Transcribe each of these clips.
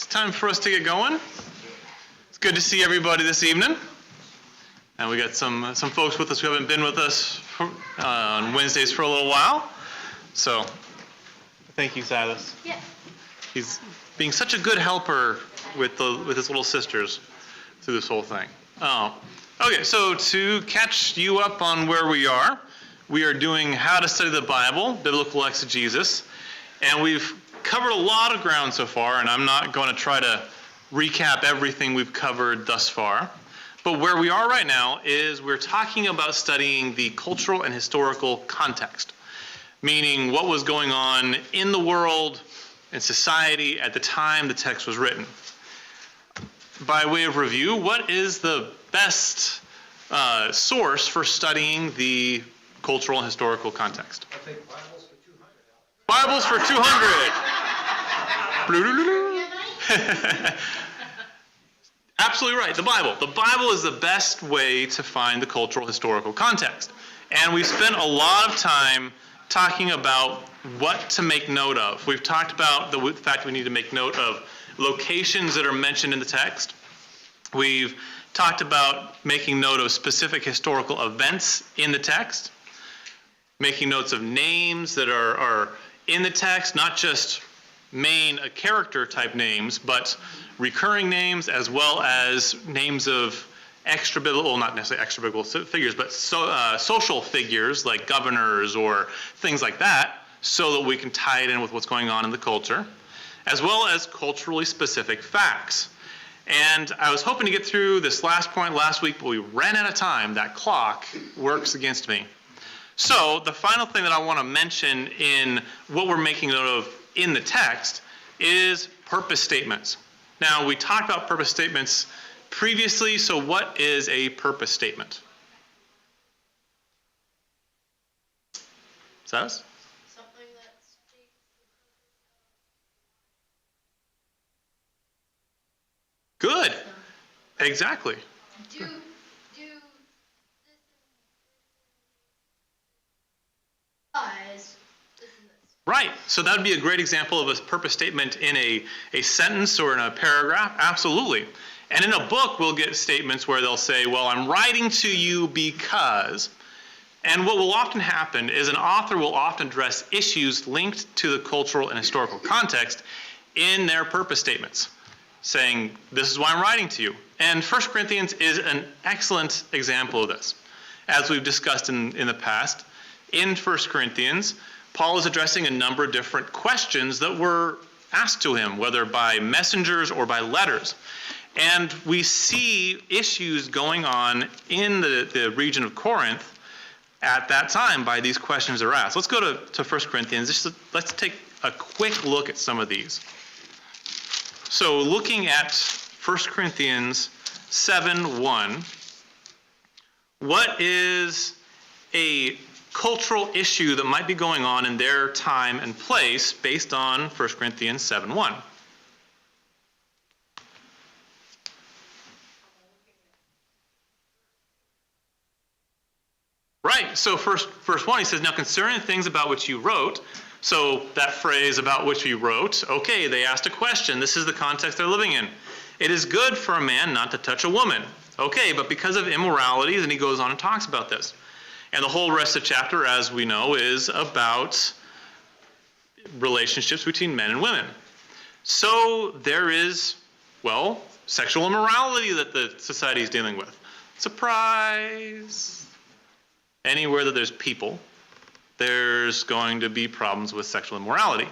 It's time for us to get going. It's good to see everybody this evening. And we got some folks with us who haven't been with us on Wednesdays for a little while. So, thank you, Silas. Yeah. He's being such a good helper with his little sisters through this whole thing. Okay, so to catch you up on where we are doing How to Study the Bible, Biblical Exegesis, and we've covered a lot of ground so far, and I'm not going to try to recap everything we've covered thus far. But where we are right now is we're talking about studying the cultural and historical context, meaning what was going on in the world and society at the time the text was written. By way of review, what is the best source for studying the cultural and historical context? I think Bibles for 200. Bibles for 200. Absolutely right, the Bible. The Bible is the best way to find the cultural historical context. And we've spent a lot of time talking about what to make note of. We've talked about the fact we need to make note of locations that are mentioned in the text. We've talked about making note of specific historical events in the text, making notes of names that are in the text, not just main character type names, but recurring names as well as names of extra-biblical, well, not necessarily extra-biblical figures, but social figures like governors or things like that, so that we can tie it in with what's going on in the culture, as well as culturally specific facts. And I was hoping to get through this last point last week, but we ran out of time. That clock works against me. So the final thing that I want to mention in what we're making note of in the text is purpose statements. Now, we talked about purpose statements previously, so what is a purpose statement? Says? Something that speaks Good. Exactly. do this eyes. Right. So that would be a great example of a purpose statement in a sentence or in a paragraph. Absolutely. And in a book, we'll get statements where they'll say, well, I'm writing to you because. And what will often happen is an author will often address issues linked to the cultural and historical context in their purpose statements, saying, this is why I'm writing to you. And 1 Corinthians is an excellent example of this. As we've discussed in the past, in 1 Corinthians, Paul is addressing a number of different questions that were asked to him, whether by messengers or by letters. And we see issues going on in the region of Corinth at that time by these questions that are asked. Let's go to 1 Corinthians. Let's take a quick look at some of these. So looking at 1 Corinthians 7:1, what is a cultural issue that might be going on in their time and place based on 1 Corinthians 7:1? Right, so verse 1, he says, now concerning things about which you wrote, so that phrase, about which you wrote, okay, they asked a question. This is the context they're living in. It is good for a man not to touch a woman. Okay, but because of immoralities, and he goes on and talks about this. And the whole rest of the chapter, as we know, is about relationships between men and women. So there is, well, sexual immorality that the society is dealing with. Surprise! Anywhere that there's people, there's going to be problems with sexual immorality.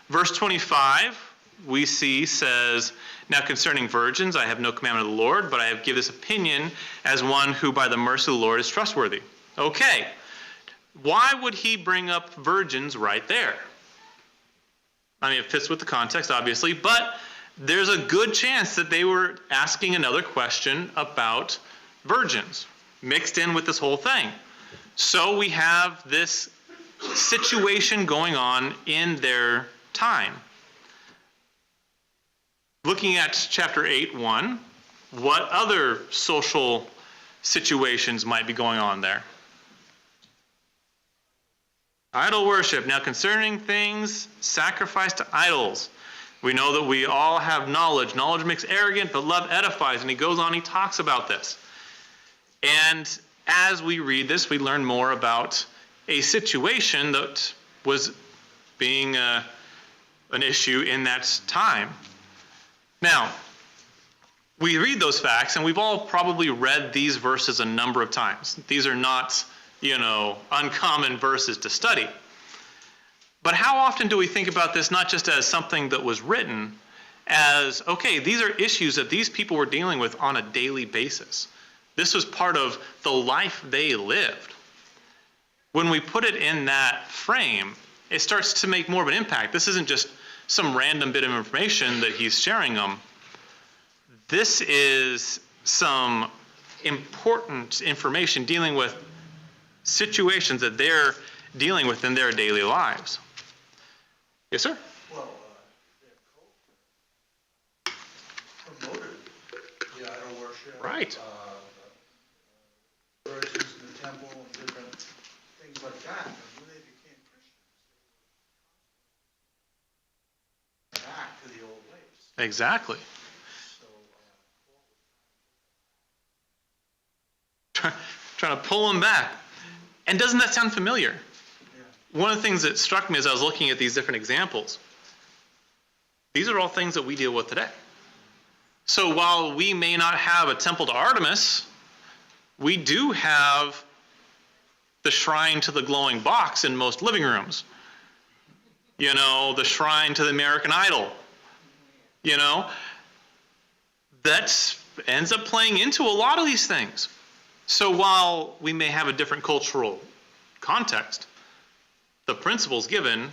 Verse 25, we see, says, now concerning virgins, I have no commandment of the Lord, but I have given this opinion as one who by the mercy of the Lord is trustworthy. Okay, why would he bring up virgins right there? I mean, it fits with the context, obviously, but there's a good chance that they were asking another question about virgins mixed in with this whole thing. So we have this situation going on in their time. Looking at chapter 8:1, what other social situations might be going on there? Idol worship. Now concerning things sacrificed to idols. We know that we all have knowledge. Knowledge makes arrogant, but love edifies. And he goes on, he talks about this. And as we read this, we learn more about a situation that was being an issue in that time. Now, we read those facts, and we've all probably read these verses a number of times. These are not, uncommon verses to study. But how often do we think about this not just as something that was written, as, okay, these are issues that these people were dealing with on a daily basis. This was part of the life they lived. When we put it in that frame, it starts to make more of an impact. This isn't just some random bit of information that he's sharing them. This is some important information dealing with situations that they're dealing with in their daily lives. Yes, sir? Well, their culture promoted the idol worship. Right. Verses in the temple and different things like that. And when they became Christians, they were back to the old ways. Exactly. So, Trying to pull them back. And doesn't that sound familiar? yeah. One of the things that struck me as I was looking at these different examples, these are all things that we deal with today. So while we may not have a temple to Artemis, we do have the shrine to the glowing box in most living rooms. The shrine to the American Idol. That ends up playing into a lot of these things. So while we may have a different cultural context, the principles given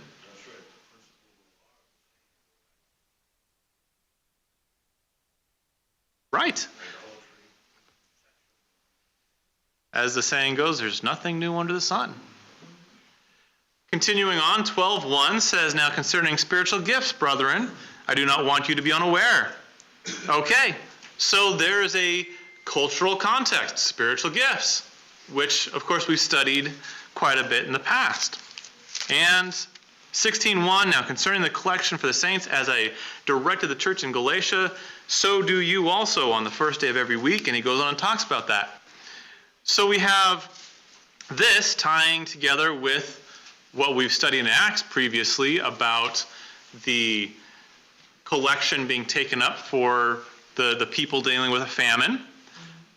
right. As the saying goes, there's nothing new under the sun. Continuing on, 12:1 says, "Now concerning spiritual gifts, brethren, I do not want you to be unaware." Okay, so there is a cultural context, spiritual gifts, which of course we've studied quite a bit in the past. And 16:1, "Now concerning the collection for the saints, as I directed the church in Galatia, so do you also on the first day of every week." And he goes on and talks about that. So we have this tying together with what we've studied in Acts previously about the collection being taken up for the people dealing with a famine.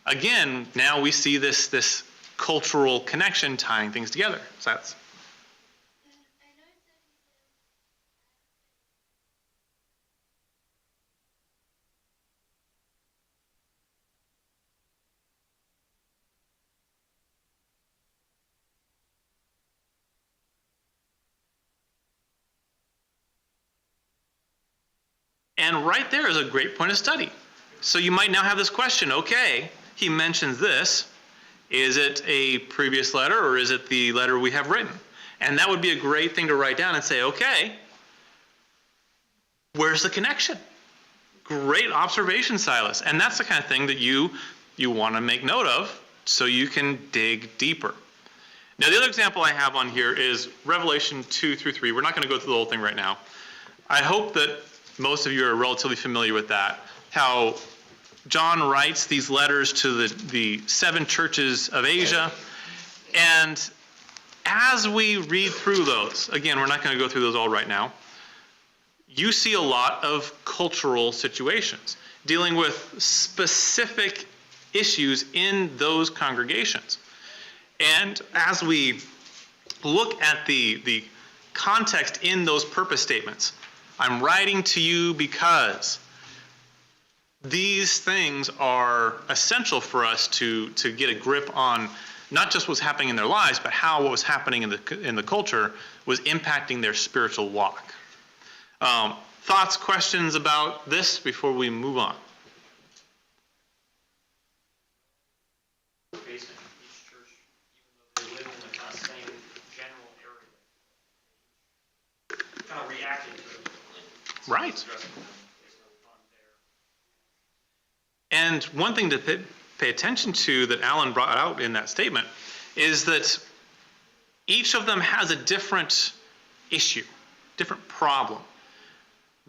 Again, now we see this cultural connection tying things together. So that's and right there is a great point of study. So you might now have this question, okay, he mentions this. Is it a previous letter or is it the letter we have written? And that would be a great thing to write down and say, okay, where's the connection? Great observation, Silas. And that's the kind of thing that you want to make note of so you can dig deeper. Now, the other example I have on here is Revelation 2-3. We're not going to go through the whole thing right now. I hope that most of you are relatively familiar with that, how John writes these letters to the 7 churches of Asia. And as we read through those, again, we're not going to go through those all right now, you see a lot of cultural situations dealing with specific issues in those congregations. And as we look at the context in those purpose statements, I'm writing to you because these things are essential for us to get a grip on not just what's happening in their lives, but how what was happening in the culture was impacting their spiritual walk. Thoughts, questions about this before we move on? Facing each church, even though they live in the kind of same general area, kind of reacting to it. Right. And one thing to pay attention to that Alan brought out in that statement is that each of them has a different issue, different problem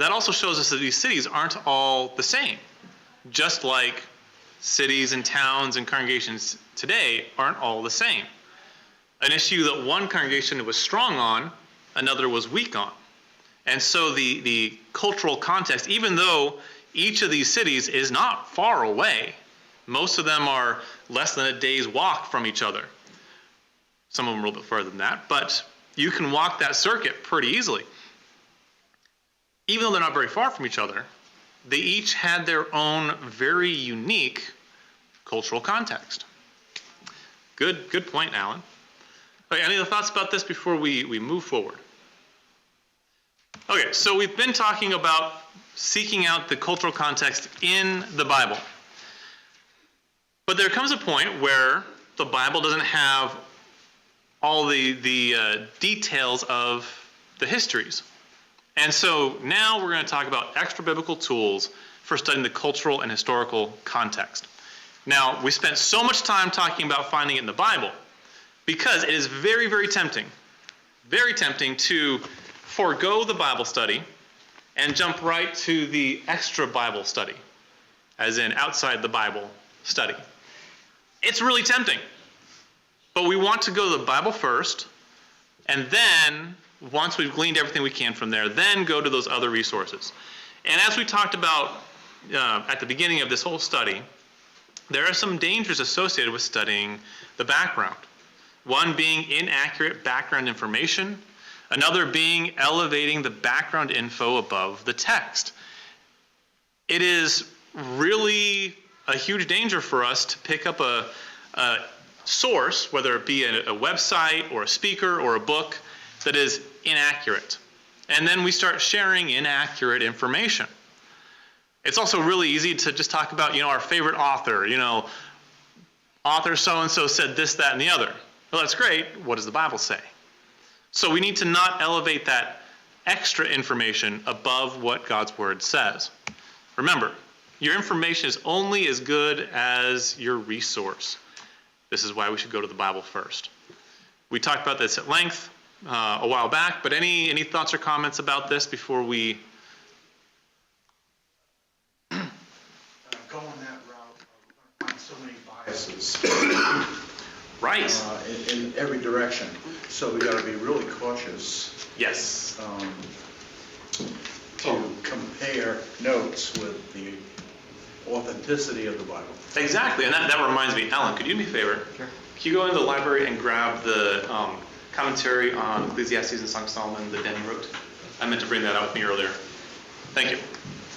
that also shows us that these cities aren't all the same. Just like cities and towns and congregations today aren't all the same. An issue that one congregation was strong on, another was weak on. And so the cultural context, even though each of these cities is not far away, most of them are less than a day's walk from each other. Some of them are a little bit further than that, but you can walk that circuit pretty easily. Even though they're not very far from each other, they each had their own very unique cultural context. Good point, Alan. Okay, any other thoughts about this before we move forward? Okay, so we've been talking about seeking out the cultural context in the Bible. But there comes a point where the Bible doesn't have all the details of the histories. And so now we're going to talk about extra biblical tools for studying the cultural and historical context. Now, we spent so much time talking about finding it in the Bible because it is very, very tempting to forego the Bible study and jump right to the extra Bible study, as in outside the Bible study. It's really tempting. But we want to go to the Bible first, and then, once we've gleaned everything we can from there, then go to those other resources. And as we talked about at the beginning of this whole study, there are some dangers associated with studying the background. One being inaccurate background information, another being elevating the background info above the text. It is really a huge danger for us to pick up a source, whether it be a website or a speaker or a book, that is inaccurate. And then we start sharing inaccurate information. It's also really easy to just talk about, our favorite author, author so-and-so said this, that, and the other. Well, that's great. What does the Bible say? So we need to not elevate that extra information above what God's Word says. Remember, your information is only as good as your resource. This is why we should go to the Bible first. We talked about this at length a while back, but any thoughts or comments about this before we... Going that route, we're going to find so many biases Right. in every direction. So we got to be really cautious Yes. to compare notes with the authenticity of the Bible. Exactly, and that reminds me, Alan, could you do me a favor? Sure. Can you go into the library and grab the commentary on Ecclesiastes and Song of Solomon that Danny wrote? I meant to bring that up with me earlier. Thank you.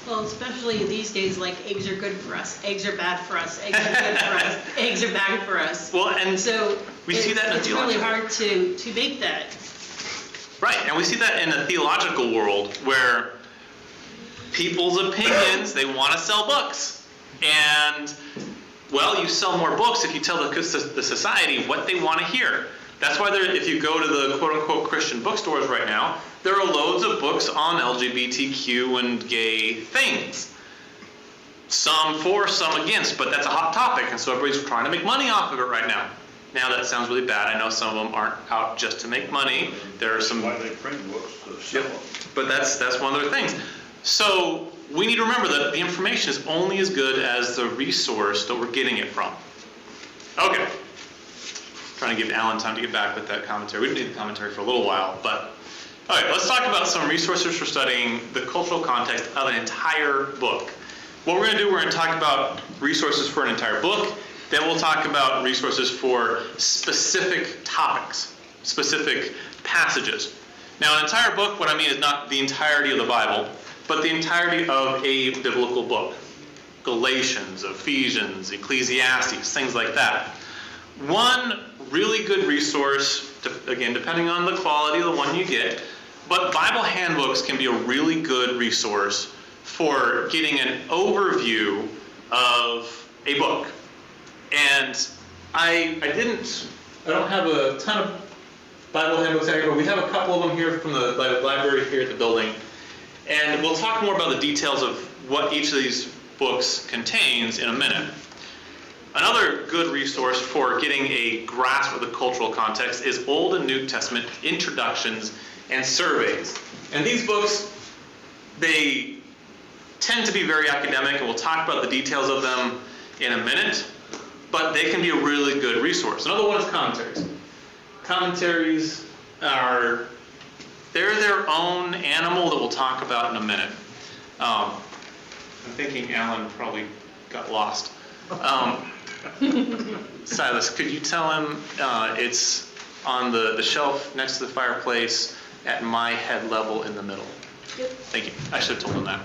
Well, especially these days, like eggs are good for us, eggs are bad for us, eggs are good for us, eggs are bad for us. Well, and So we see that in a it's really theological... hard to make that. Right, and we see that in a theological world where people's opinions, they want to sell books. And, well, you sell more books if you tell the society what they want to hear. That's why if you go to the quote-unquote Christian bookstores right now, there are loads of books on LGBTQ and gay things. Some for, some against, but that's a hot topic, and so everybody's trying to make money off of it right now. Now, that sounds really bad. I know some of them aren't out just to make money. There are some... Why they print books to sell them. But that's one of their things. So we need to remember that the information is only as good as the resource that we're getting it from. Okay. Trying to give Alan time to get back with that commentary. We didn't need the commentary for a little while, but... All right, let's talk about some resources for studying the cultural context of an entire book. What we're going to do, we're going to talk about resources for an entire book. Then we'll talk about resources for specific topics, specific passages. Now, an entire book, what I mean is not the entirety of the Bible, but the entirety of a biblical book. Galatians, Ephesians, Ecclesiastes, things like that. One really good resource, again, depending on the quality of the one you get, but Bible handbooks can be a really good resource for getting an overview of a book. And I don't have a ton of Bible handbooks out here, but we have a couple of them here from the library here at the building. And we'll talk more about the details of what each of these books contains in a minute. Another good resource for getting a grasp of the cultural context is Old and New Testament introductions and surveys. And these books, They tend to be very academic, and we'll talk about the details of them in a minute, but they can be a really good resource. Another one is commentaries. Commentaries are, they're their own animal that we'll talk about in a minute. I'm thinking Alan probably got lost. Silas, could you tell him it's on the shelf next to the fireplace at my head level in the middle? Yep. Thank you. I should have told him that.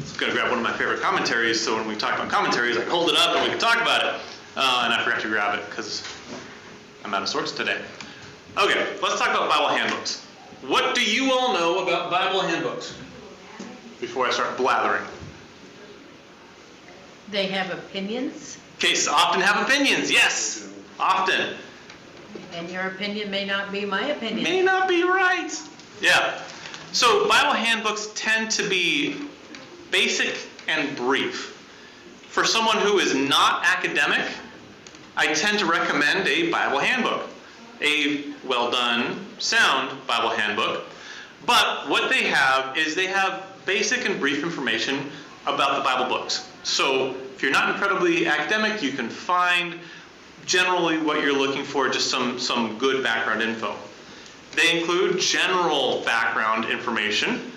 I'm going to grab one of my favorite commentaries, so when we talk about commentaries, I can hold it up and we can talk about it. And I forgot to grab it because I'm out of sorts today. Okay, let's talk about Bible handbooks. What do you all know about Bible handbooks? Before I start blathering. They have opinions, Okay, often have opinions, yes, often. and your opinion may not be my opinion. May not be right. Yeah. So Bible handbooks tend to be basic and brief. For someone who is not academic, I tend to recommend a Bible handbook, a well-done, sound Bible handbook. But what they have is they have basic and brief information about the Bible books. So if you're not incredibly academic, you can find generally what you're looking for, just some good background info. They include general background information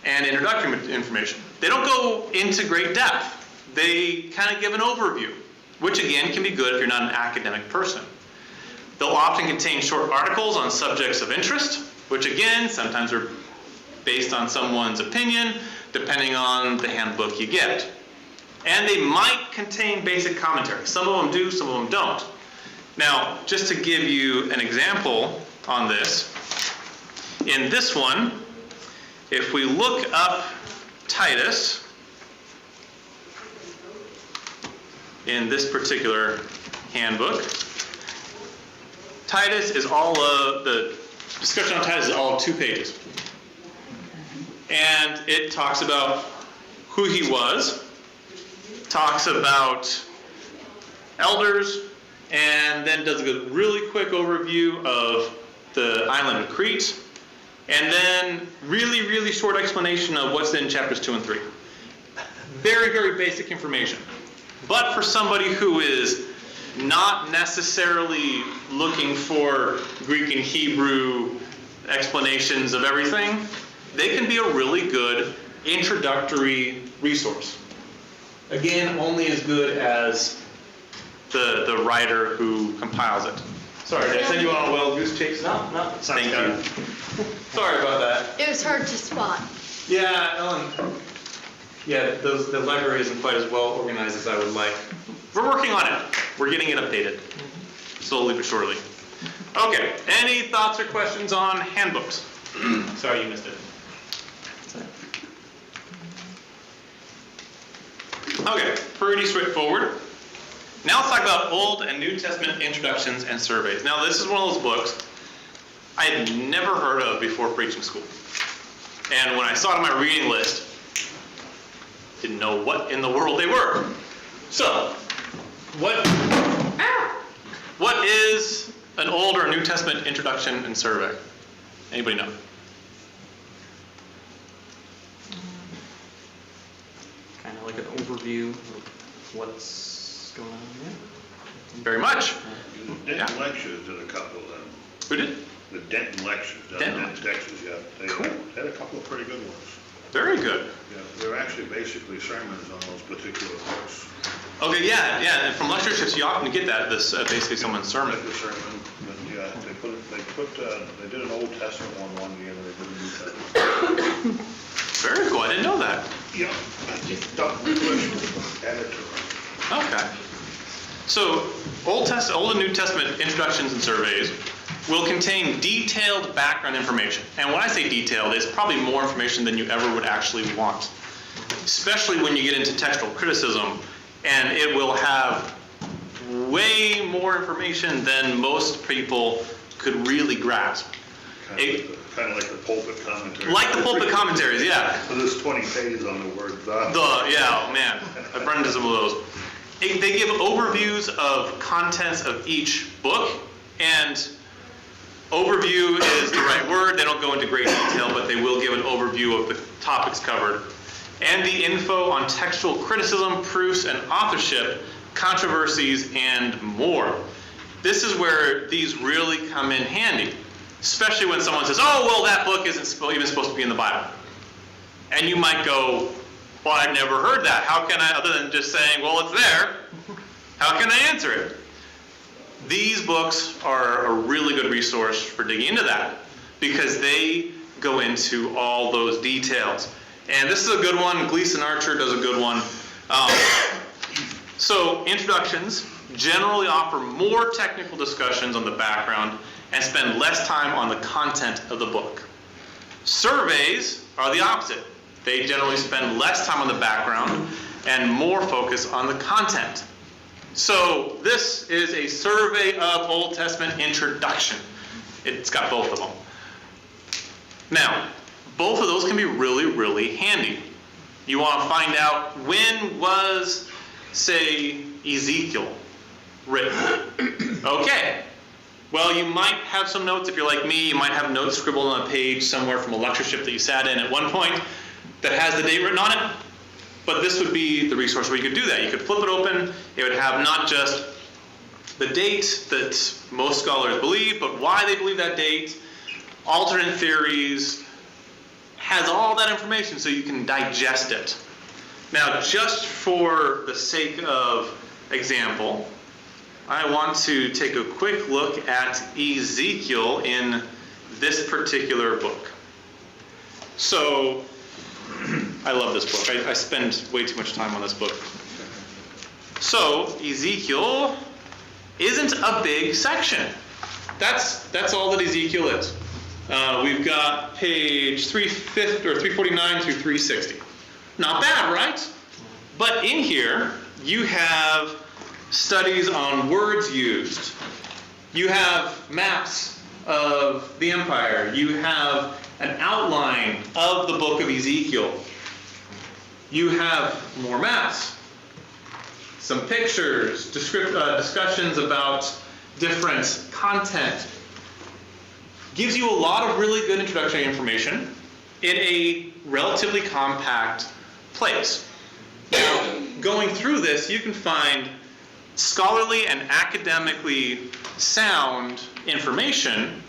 and introductory information. They don't go into great depth. They kind of give an overview, which again can be good if you're not an academic person. They'll often contain short articles on subjects of interest, which again, sometimes are based on someone's opinion, depending on the handbook you get. And they might contain basic commentary. Some of them do, some of them don't. Now, just to give you an example on this, in this one, if we look up Titus, in this particular handbook, Titus is all the discussion on Titus is all of 2 pages. And it talks about who he was, talks about elders, and then does a really quick overview of the island of Crete, and then really, really short explanation of what's in chapters 2 and 3. Very, very basic information. But for somebody who is not necessarily looking for Greek and Hebrew explanations of everything, they can be a really good introductory resource. Again, only as good as the writer who compiles it. Sorry, did I send you on a wild goose chase? No, Thank you. Sorry about that. It was hard to spot. Yeah, Ellen. Yeah, the library isn't quite as well organized as I would like. We're working on it. We're getting it updated, slowly but surely. Okay, any thoughts or questions on handbooks? Sorry you missed it. Okay, pretty straightforward. Now let's talk about Old and New Testament introductions and surveys. Now this is one of those books I had never heard of before preaching school. And when I saw it on my reading list, didn't know what in the world they were. So, what is an Old or New Testament introduction and survey? Anybody know? Kind of like an overview of what's going on there. Very much. The Denton Lectures did a couple of them. Who did? The Denton Lectures, down Denton in Texas, yeah. They Cool. had a couple of pretty good ones. Very good. Yeah, they're actually basically sermons on those particular books. Okay, yeah, and from lectureships you often get that, this basically someone's sermon. Like the sermon, but yeah, they did an Old Testament one year, and they did a New Testament. Very cool, I didn't know that. Yeah, I just thought the question was editor. Okay. So, Old and New Testament introductions and surveys will contain detailed background information. And when I say detailed, it's probably more information than you ever would actually want. Especially when you get into textual criticism, and it will have way more information than most people could really grasp. Kind of like the pulpit commentary. Like the pulpit commentaries, yeah. So there's 20 pages on the word the. Yeah, oh man, I've run into some of those. They give overviews of contents of each book, and Overview is the right word. They don't go into great detail, but they will give an overview of the topics covered. And the info on textual criticism, proofs, and authorship, controversies, and more. This is where these really come in handy, especially when someone says, oh, well, that book isn't even supposed to be in the Bible. And you might go, well, I've never heard that. How can I, other than just saying, well, it's there, how can I answer it? These books are a really good resource for digging into that because they go into all those details. And this is a good one. Gleason Archer does a good one. So introductions generally offer more technical discussions on the background and spend less time on the content of the book. Surveys are the opposite. They generally spend less time on the background and more focus on the content. So this is a survey of Old Testament introduction. It's got both of them. Now, both of those can be really, really handy. You want to find out when was, say, Ezekiel written. Okay. Well, you might have some notes. If you're like me, you might have notes scribbled on a page somewhere from a lectureship that you sat in at one point that has the date written on it. But this would be the resource where you could do that. You could flip it open. It would have not just the date that most scholars believe, but why they believe that date, alternate theories, has all that information so you can digest it. Now, just for the sake of example, I want to take a quick look at Ezekiel in this particular book. So, I love this book. I spend way too much time on this book. So, Ezekiel isn't a big section. That's all that Ezekiel is. We've got page 349 through 360. Not bad, right? But in here, you have studies on words used. You have maps of the empire. You have an outline of the book of Ezekiel. You have more maps, some pictures, discussions about different content. Gives you a lot of really good introductory information in a relatively compact place. Now, going through this, you can find scholarly and academically sound information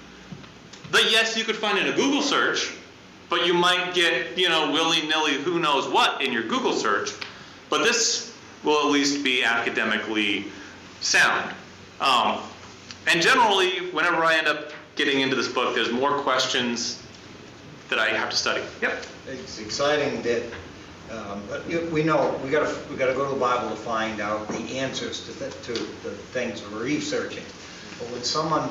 that, yes, you could find in a Google search, but you might get, willy-nilly who knows what in your Google search. But this will at least be academically sound. And generally, whenever I end up getting into this book, there's more questions that I have to study. Yep. It's exciting that, but we know we got to go to the Bible to find out the answers to the things we're researching. But when someone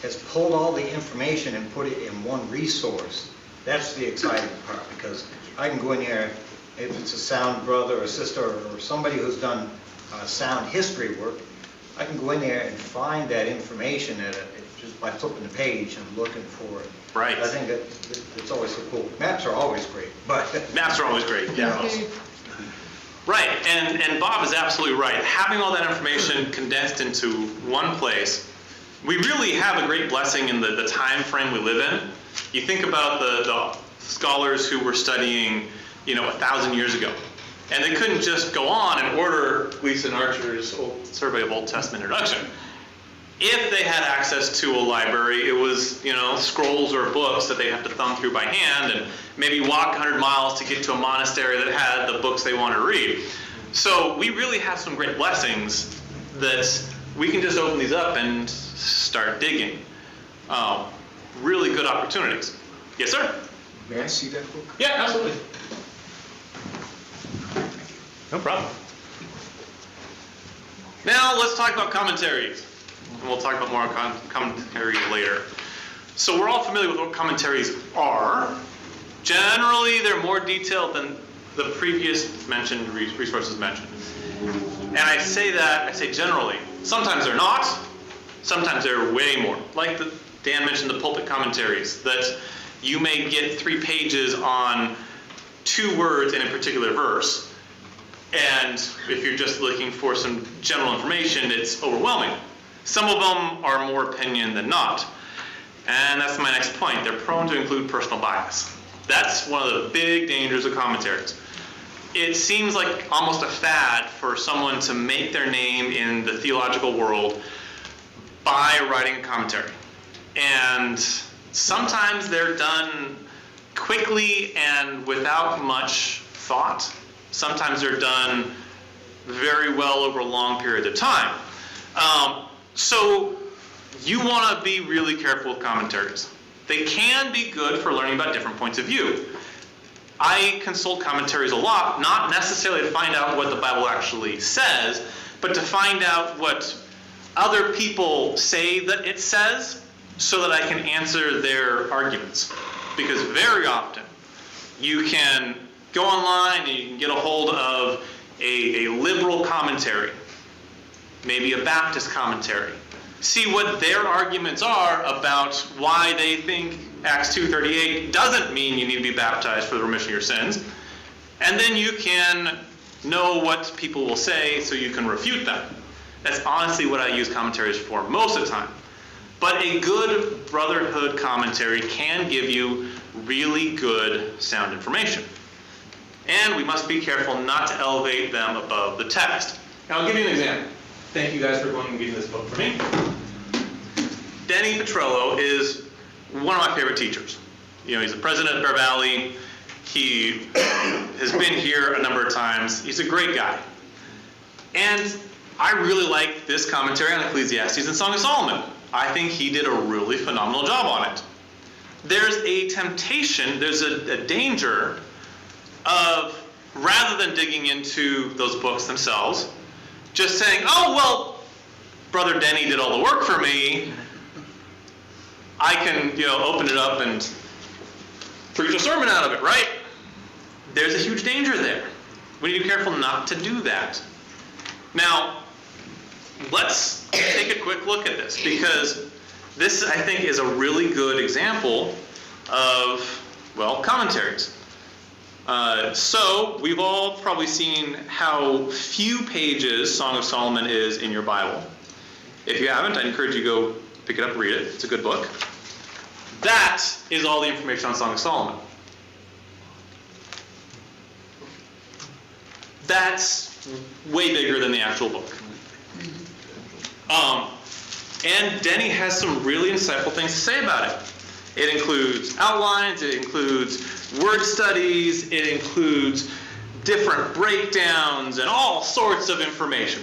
has pulled all the information and put it in one resource, that's the exciting part, because I can go in there, if it's a sound brother or sister or somebody who's done sound history work, I can go in there and find that information just by flipping the page and looking for it. Right. I think that it's always so cool. Maps are always great, but Maps are always great, yeah. Right, and Bob is absolutely right. Having all that information condensed into one place, we really have a great blessing in the time frame we live in. You think about the scholars who were studying, 1,000 years ago, and they couldn't just go on and order Gleason Archer's Survey of Old Testament Introduction. If they had access to a library, it was, scrolls or books that they have to thumb through by hand and maybe walk 100 miles to get to a monastery that had the books they want to read. So we really have some great blessings that we can just open these up and start digging. Really good opportunities. Yes, sir? May I see that book? Yeah, absolutely. No problem. Now let's talk about commentaries. And we'll talk about more commentaries later. So we're all familiar with what commentaries are. Generally, they're more detailed than the previous mentioned resources mentioned. And I say generally. Sometimes they're not. Sometimes they're way more. Like Dan mentioned the pulpit commentaries, that you may get 3 pages on 2 words in a particular verse. And if you're just looking for some general information, it's overwhelming. Some of them are more opinion than not. And that's my next point. They're prone to include personal bias. That's one of the big dangers of commentaries. It seems like almost a fad for someone to make their name in the theological world by writing a commentary. And sometimes they're done quickly and without much thought. Sometimes they're done very well over a long period of time. So you want to be really careful with commentaries. They can be good for learning about different points of view. I consult commentaries a lot, not necessarily to find out what the Bible actually says, but to find out what other people say that it says so that I can answer their arguments. Because very often you can go online and you can get a hold of a liberal commentary, maybe a Baptist commentary. See what their arguments are about why they think Acts 2:38 doesn't mean you need to be baptized for the remission of your sins. And then you can know what people will say so you can refute them. That's honestly what I use commentaries for most of the time. But a good Brotherhood commentary can give you really good sound information. And we must be careful not to elevate them above the text. Now I'll give you an example. Thank you guys for going and getting this book for me. Denny Petrello is one of my favorite teachers. You know, he's the president of Bear Valley. He has been here a number of times. He's a great guy. And I really like this commentary on Ecclesiastes and Song of Solomon. I think he did a really phenomenal job on it. There's a temptation, there's a danger of, rather than digging into those books themselves, just saying, oh, well, Brother Denny did all the work for me. I can, open it up and preach a sermon out of it, right? There's a huge danger there. We need to be careful not to do that. Now, let's take a quick look at this, because this, I think, is a really good example of, well, commentaries. So we've all probably seen how few pages Song of Solomon is in your Bible. If you haven't, I encourage you to go pick it up and read it. It's a good book. That is all the information on Song of Solomon. That's way bigger than the actual book. And Denny has some really insightful things to say about it. It includes outlines, it includes word studies, it includes different breakdowns and all sorts of information.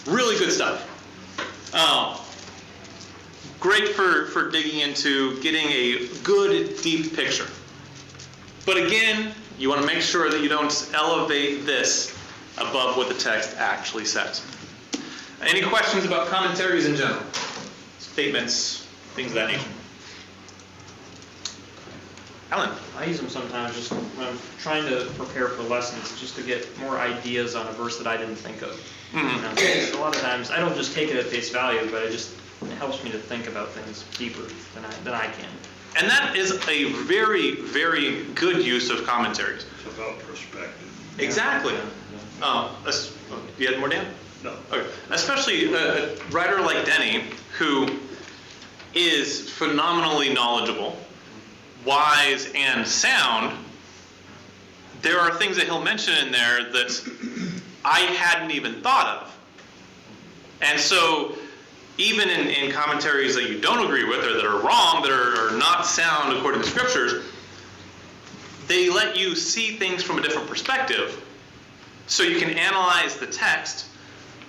Really good stuff. Great for digging into, getting a good, deep picture. But again, you want to make sure that you don't elevate this above what the text actually says. Any questions about commentaries in general? Statements, things of that nature? Alan? I use them sometimes just when I'm trying to prepare for lessons, just to get more ideas on a verse that I didn't think of. Mm-hmm. So a lot of times, I don't just take it at face value, but it helps me to think about things deeper than I can. And that is a very, very good use of commentaries. It's about perspective. Exactly. You had more, Dan? No. Okay. Especially a writer like Denny, who is phenomenally knowledgeable, wise, and sound. There are things that he'll mention in there that I hadn't even thought of. And so, even in commentaries that you don't agree with, or that are wrong, that are not sound according to the scriptures, they let you see things from a different perspective, so you can analyze the text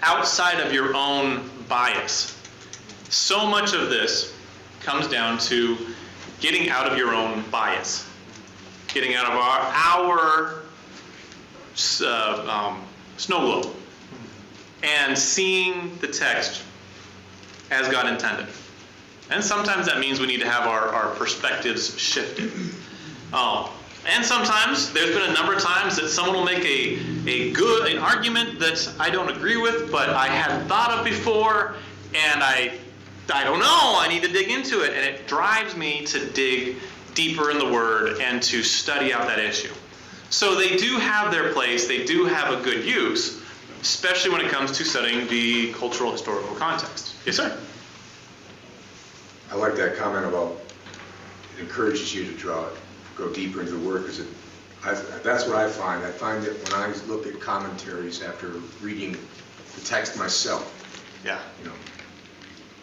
outside of your own bias. So much of this comes down to getting out of your own bias, getting out of our snow globe, and seeing the text as God intended. And sometimes that means we need to have our perspectives shifted. And sometimes, there's been a number of times that someone will make an argument that I don't agree with, but I hadn't thought of before, and I don't know, I need to dig into it. And it drives me to dig deeper in the Word and to study out that issue. So they do have their place, they do have a good use, especially when it comes to studying the cultural historical context. Yes, sir? I like that comment about it encourages you to go deeper into the work, because that's what I find. I find that when I look at commentaries after reading the text myself, Yeah. you know,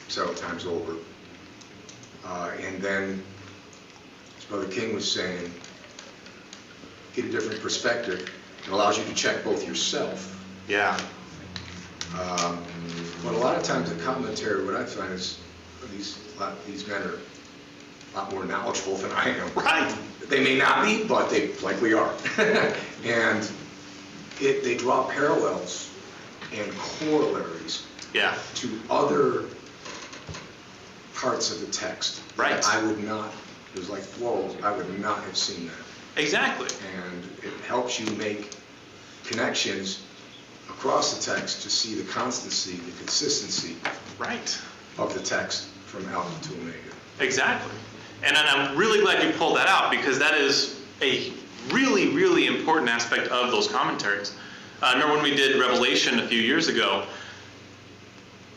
several times over, and then, as Brother King was saying, get a different perspective. It allows you to check both yourself. Yeah. But a lot of times the commentary, what I find is these men are a lot more knowledgeable than I am. Right. They may not be, but they likely are. And they draw parallels and corollaries Yeah. to other parts of the text. Right. That I would not, it was like, whoa, I would not have seen that. Exactly. And it helps you make connections across the text to see the constancy, the consistency Right. of the text from Alpha to Omega. Exactly. And I'm really glad you pulled that out, because that is a really, really important aspect of those commentaries. Remember when we did Revelation a few years ago,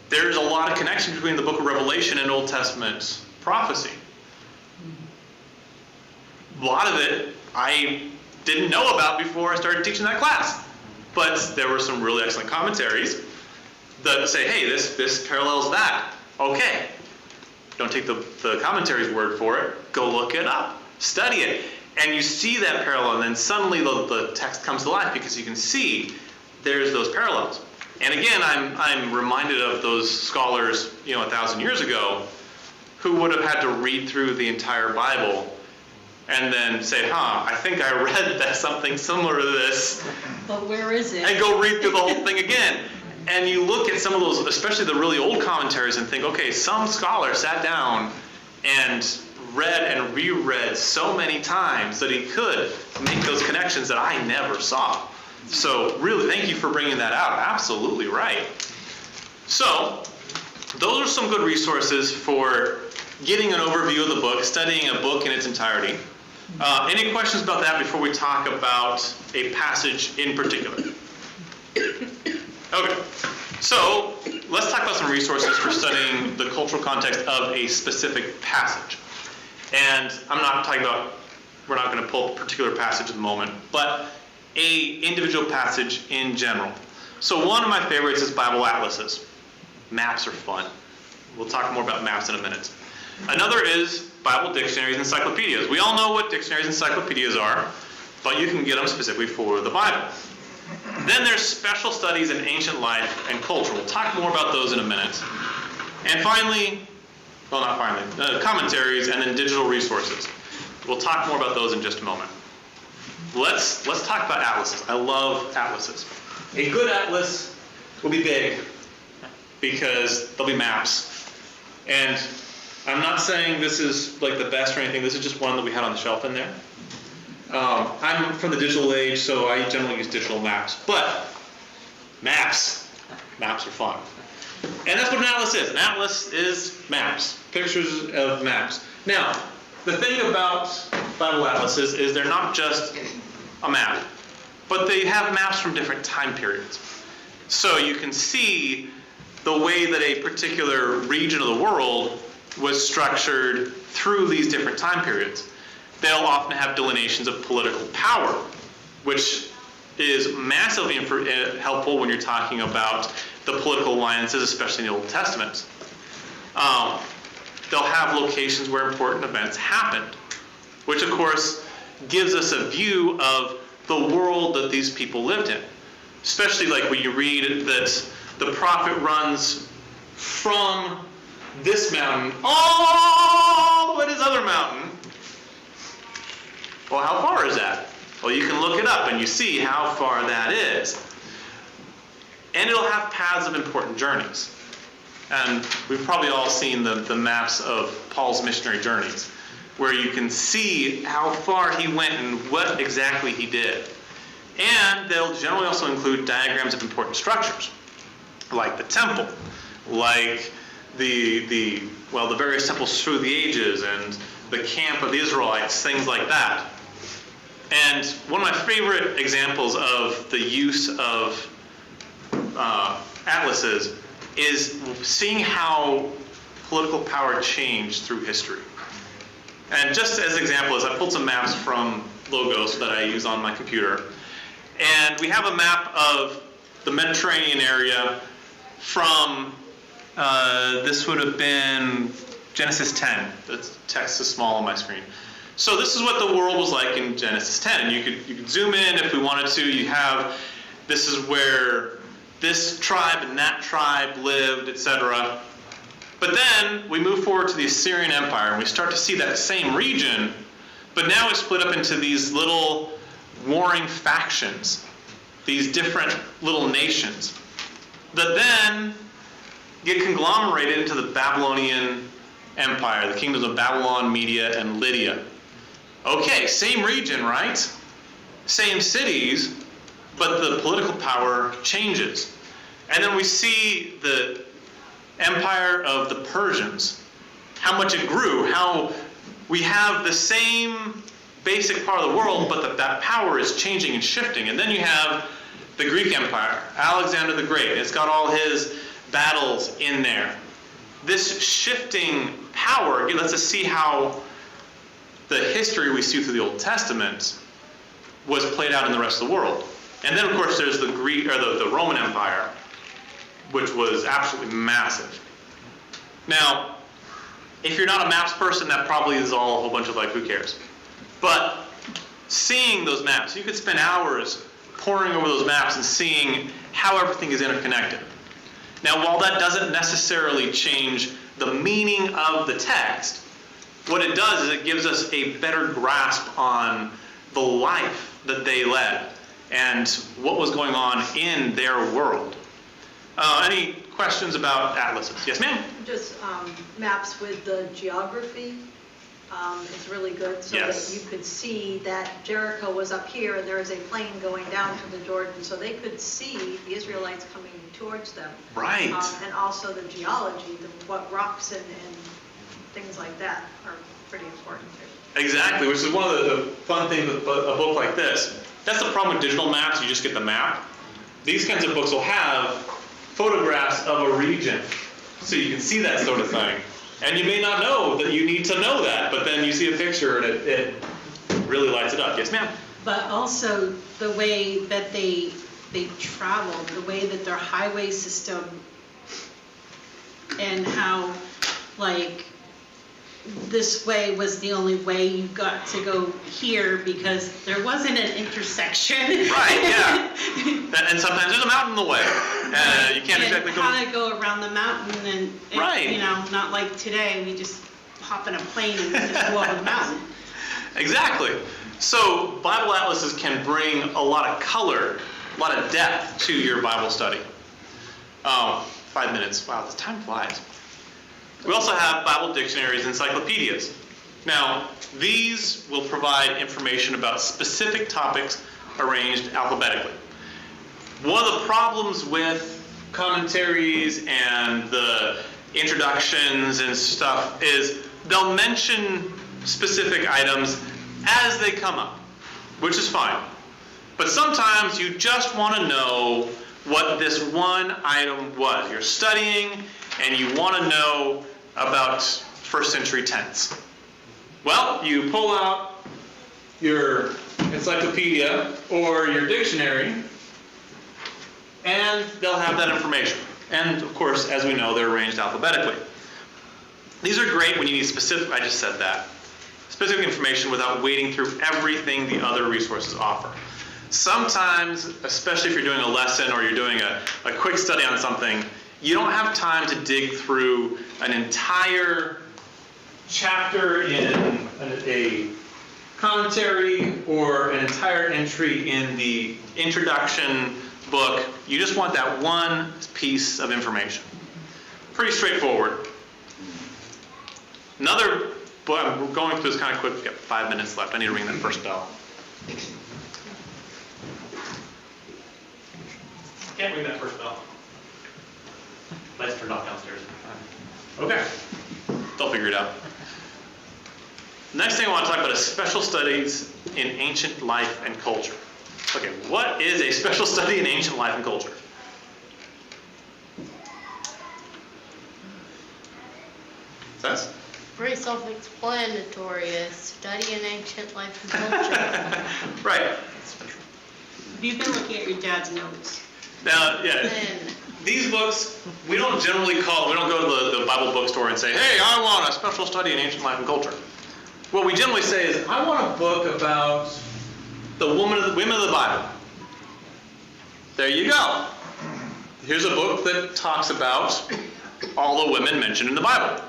there's a lot of connection between the book of Revelation and Old Testament prophecy. A lot of it I didn't know about before I started teaching that class. But there were some really excellent commentaries that say, hey, this parallels that. Okay. Don't take the commentary's word for it. Go look it up. Study it. And you see that parallel, and then suddenly the text comes to life, because you can see there's those parallels. And again, I'm reminded of those scholars, 1,000 years ago, who would have had to read through the entire Bible and then say, I think I read that something similar to this, But where is it? and go read through the whole thing again. And you look at some of those, especially the really old commentaries, and think, okay, some scholar sat down and read and reread so many times that he could make those connections that I never saw. So really, thank you for bringing that out. Absolutely right. So those are some good resources for getting an overview of the book, studying a book in its entirety. Any questions about that before we talk about a passage in particular? Okay, so let's talk about some resources for studying the cultural context of a specific passage. And I'm not talking about, we're not going to pull a particular passage at the moment, but a individual passage in general. So one of my favorites is Bible atlases. Maps are fun. We'll talk more about maps in a minute. Another is Bible dictionaries and encyclopedias. We all know what dictionaries and encyclopedias are, but you can get them specifically for the Bible. Then there's special studies in ancient life and culture. We'll talk more about those in a minute. And finally, well, not finally, commentaries and then digital resources. We'll talk more about those in just a moment. Let's talk about atlases. I love atlases. A good atlas will be big because there'll be maps. And I'm not saying this is like the best or anything. This is just one that we had on the shelf in there. I'm from the digital age, so I generally use digital maps. But maps are fun. And that's what an atlas is. An atlas is maps, pictures of maps. Now, the thing about Bible atlases is they're not just a map, but they have maps from different time periods. So you can see the way that a particular region of the world was structured through these different time periods. They'll often have delineations of political power, which is massively helpful when you're talking about the political alliances, especially in the Old Testament. They'll have locations where important events happened, which of course gives us a view of the world that these people lived in. Especially like when you read that the prophet runs from this mountain all the way to this other mountain. Well, how far is that? Well, you can look it up and you see how far that is. And it'll have paths of important journeys. And we've probably all seen the maps of Paul's missionary journeys, where you can see how far he went and what exactly he did. And they'll generally also include diagrams of important structures, like the temple, like the various temples through the ages, and the camp of the Israelites, things like that. And one of my favorite examples of the use of atlases is seeing how political power changed through history. And just as an example, I pulled some maps from Logos that I use on my computer. And we have a map of the Mediterranean area from, this would have been Genesis 10. The text is small on my screen. So this is what the world was like in Genesis 10. And you could zoom in if we wanted to. You have, this is where this tribe and that tribe lived, etc. But then we move forward to the Assyrian Empire and we start to see that same region, but now it's split up into these little warring factions, these different little nations that then get conglomerated into the Babylonian Empire, the kingdoms of Babylon, Media, and Lydia. Okay, same region, right? Same cities, but the political power changes. And then we see the empire of the Persians, how much it grew, how we have the same basic part of the world, but that power is changing and shifting. And then you have the Greek Empire, Alexander the Great. It's got all his battles in there. This shifting power lets us see how the history we see through the Old Testament was played out in the rest of the world. And then, of course, there's the Greek or the Roman Empire, which was absolutely massive. Now, if you're not a maps person, that probably is all a whole bunch of like, who cares? But seeing those maps, you could spend hours poring over those maps and seeing how everything is interconnected. Now, while that doesn't necessarily change the meaning of the text, what it does is it gives us a better grasp on the life that they led and what was going on in their world. Any questions about atlases? Yes, ma'am? Just maps with the geography is really good, so Yes. that you could see that Jericho was up here and there is a plain going down to the Jordan, so they could see the Israelites coming towards them. Right. And also the geology, what rocks and things like that are pretty important too. Exactly, which is one of the fun things with a book like this. That's the problem with digital maps, you just get the map. These kinds of books will have photographs of a region, so you can see that sort of thing. And you may not know that you need to know that, but then you see a picture and it really lights it up. Yes, ma'am? But also the way that they traveled, the way that their highway system, and how, like, this way was the only way you got to go here because there wasn't an intersection. Right, yeah. And sometimes there's a mountain in the way. You can't exactly And go. how to go around the mountain and, Right. you know, not like today, we just hop in a plane and just go over the mountain. Exactly. So Bible atlases can bring a lot of color, a lot of depth to your Bible study. 5 minutes. Wow, the time flies. We also have Bible dictionaries, encyclopedias. Now, these will provide information about specific topics arranged alphabetically. One of the problems with commentaries and the introductions and stuff is they'll mention specific items as they come up, which is fine. But sometimes you just want to know what this one item was. You're studying and you want to know about first century tents. Well, you pull out your encyclopedia or your dictionary and they'll have that information. And of course, as we know, they're arranged alphabetically. These are great when you need specific, I just said that, specific information without wading through everything the other resources offer. Sometimes, especially if you're doing a lesson or you're doing a quick study on something, you don't have time to dig through an entire chapter in a commentary or an entire entry in the introduction book. You just want that one piece of information. Pretty straightforward. Another book, I'm going through this kind of quick, we've got 5 minutes left. I need to ring that first bell. Can't ring that first bell. Lights turned off downstairs. Okay, they'll figure it out. Next thing I want to talk about is special studies in ancient life and culture. Okay, what is a special study in ancient life and culture? pretty self-explanatory. A study in ancient life and culture. Right. You've been looking at your dad's notes. Now, yeah, Then, these books, we don't go to the Bible bookstore and say, hey, I want a special study in ancient life and culture. What we generally say is, I want a book about the women of the Bible. There you go. Here's a book that talks about all the women mentioned in the Bible.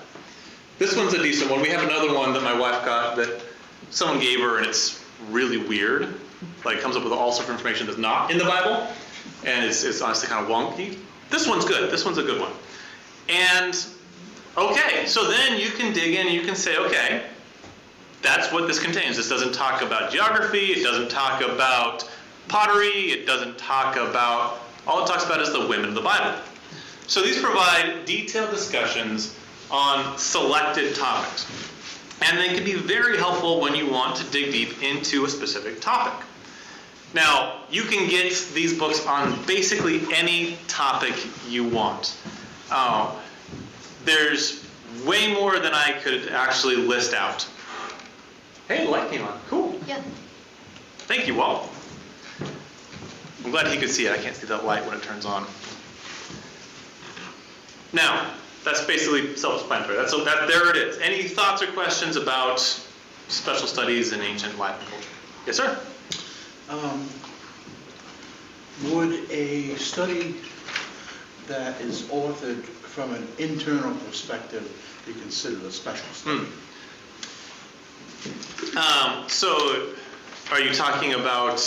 This one's a decent one. We have another one that my wife got that someone gave her, and it's really weird. Like, comes up with all sorts of information that's not in the Bible, and it's honestly kind of wonky. This one's good. This one's a good one. And, okay, so then you can dig in and you can say, okay, that's what this contains. This doesn't talk about geography. It doesn't talk about pottery. It doesn't talk about, all it talks about is the women of the Bible. So these provide detailed discussions on selected topics. And they can be very helpful when you want to dig deep into a specific topic. Now, you can get these books on basically any topic you want. There's way more than I could actually list out. Hey, the light came on. Cool. yeah. Thank you, Walt. I'm glad he could see it. I can't see that light when it turns on. Now, that's basically self-explanatory. There it is. Any thoughts or questions about special studies in ancient life and culture? Yes, sir? Would a study that is authored from an internal perspective be considered a special study? So, are you talking about?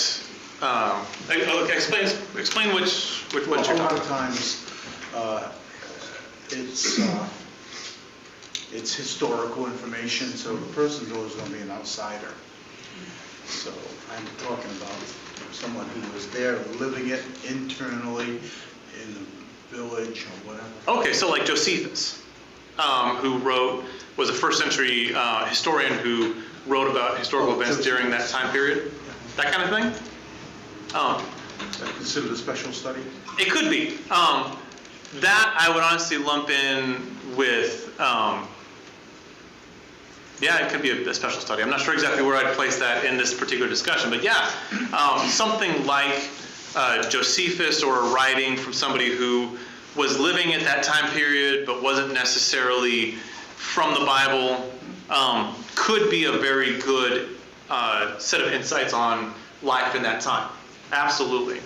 Okay, explain which Well, you're a talking lot about. of times, it's historical information, so the person's always going to be an outsider. So I'm talking about someone who was there living it internally in the village or whatever. Okay, so like Josephus, who was a first century historian who wrote about historical events during that time period, that kind of thing. Is that considered a special study? It could be. That I would honestly lump in with, yeah, it could be a special study. I'm not sure exactly where I'd place that in this particular discussion, but yeah, something like Josephus or a writing from somebody who was living at that time period but wasn't necessarily from the Bible could be a very good set of insights on life in that time. Absolutely.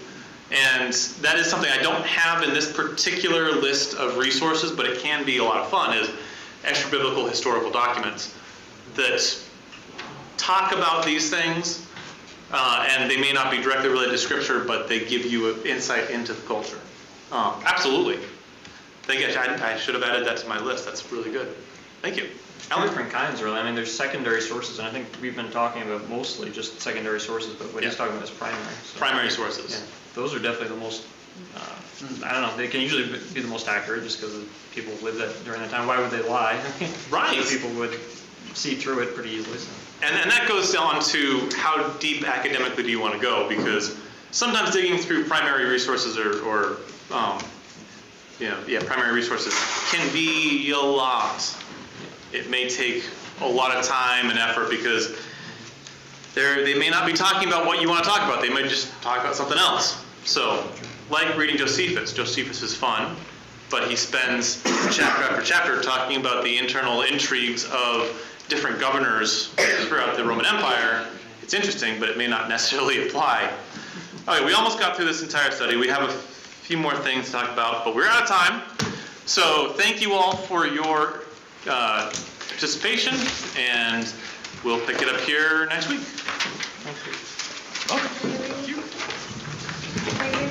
And that is something I don't have in this particular list of resources, but it can be a lot of fun, is extra-biblical historical documents that talk about these things, and they may not be directly related to Scripture, but they give you an insight into the culture. Absolutely. I should have added that to my list. That's really good. Thank you. All different kinds, really. I mean, there's secondary sources, and I think we've been talking about mostly just secondary sources, but what he's talking about is primary. So. Primary sources. Yeah, those are definitely the most, I don't know, they can usually be the most accurate just because people lived that during that time. Why would they lie? Right. So people would see through it pretty easily. So. And that goes on to how deep academically do you want to go, because sometimes digging through primary resources or primary resources can be a lot. It may take a lot of time and effort because they may not be talking about what you want to talk about. They might just talk about something else. So, like reading Josephus. Josephus is fun, but he spends chapter after chapter talking about the internal intrigues of different governors throughout the Roman Empire. It's interesting, but it may not necessarily apply. Okay, we almost got through this entire study. We have a few more things to talk about, but we're out of time. So thank you all for your participation, and we'll pick it up here next week.